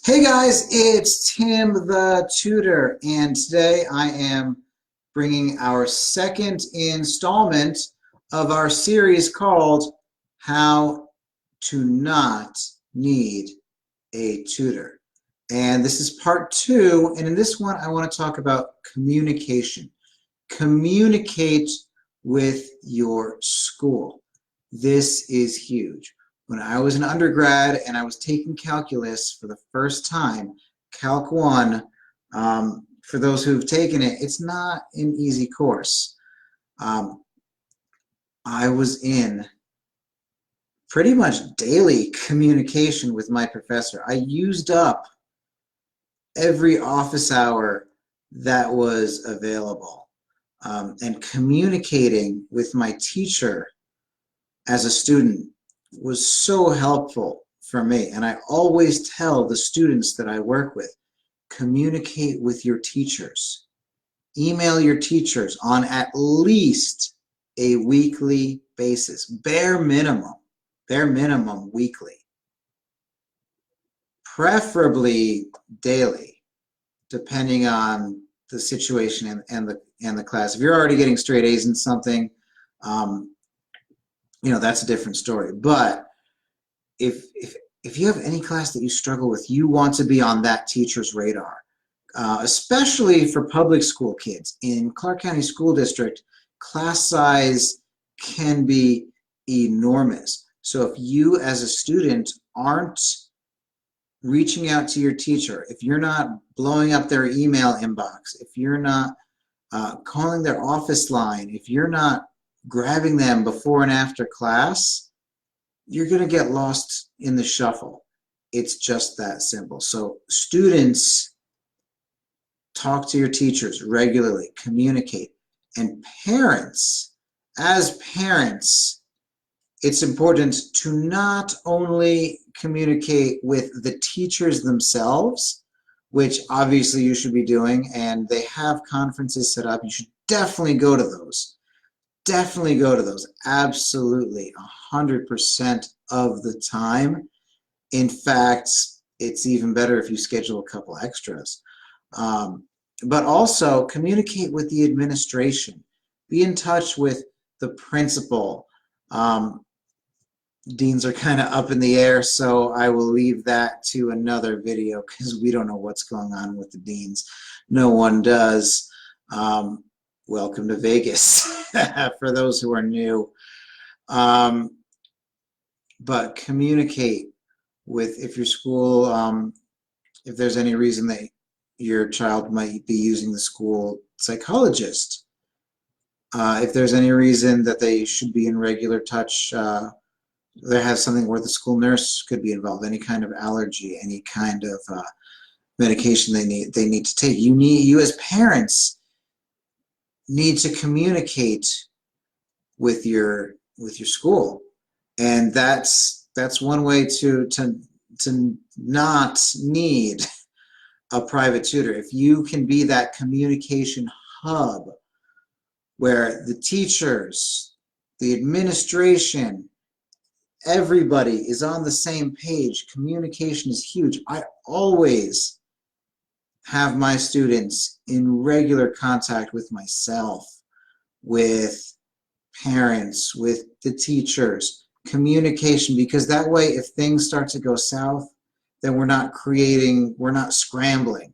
Hey guys, it's Tim the Tutor, and today I am bringing our second installment of our series called How to Not Need a Tutor. And this is part two, and in this one I want to talk about communication. Communicate with your school. This is huge. When I was an undergrad and I was taking calculus for the first time, Calc 1, for those who've taken it, it's not an easy course. I was in pretty much daily communication with my professor. I used up every office hour that was available, and communicating with my teacher as a student was so helpful for me. And I always tell the students that I work with, communicate with your teachers. Email your teachers on at least a weekly basis, bare minimum weekly, preferably daily, depending on the situation and the class. If you're already getting straight A's in something, that's a different story. But if you have any class that you struggle with, you want to be on that teacher's radar, especially for public school kids. In Clark County School District, class size can be enormous. So if you as a student aren't reaching out to your teacher, if you're not blowing up their email inbox, if you're not calling their office line, if you're not grabbing them before and after class, you're going to get lost in the shuffle. It's just that simple. So students, talk to your teachers regularly, communicate. And parents, as parents, it's important to not only communicate with the teachers themselves, which obviously you should be doing, and they have conferences set up. You should definitely go to those. Definitely go to those. Absolutely, 100% of the time. In fact, it's even better if you schedule a couple extras. But also communicate with the administration. Be in touch with the principal. Deans are kind of up in the air, so I will leave that to another video because we don't know what's going on with the deans. No one does. Welcome to Vegas for those who are new. But communicate with, if your school, if there's any reason that your child might be using the school psychologist, if there's any reason that they should be in regular touch, there has something where the school nurse could be involved, any kind of allergy, any kind of medication they need to take. You as parents need to communicate with your school, and that's one way to not need a private tutor. If you can be that communication hub where the teachers, the administration, everybody is on the same page, communication is huge. I always have my students in regular contact with myself, with parents, with the teachers. Communication, because that way if things start to go south, then we're not scrambling,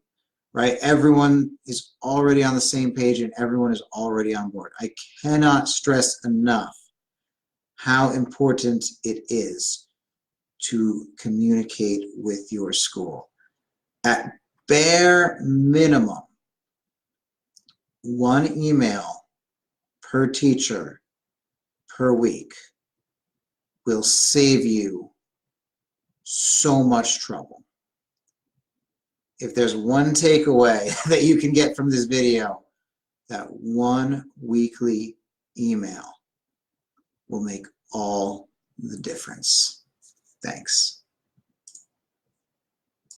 right? Everyone is already on the same page and everyone is already on board. I cannot stress enough how important it is to communicate with your school. At bare minimum, one email per teacher per week will save you so much trouble. If there's one takeaway that you can get from this video, that one weekly email will make all the difference. Thanks.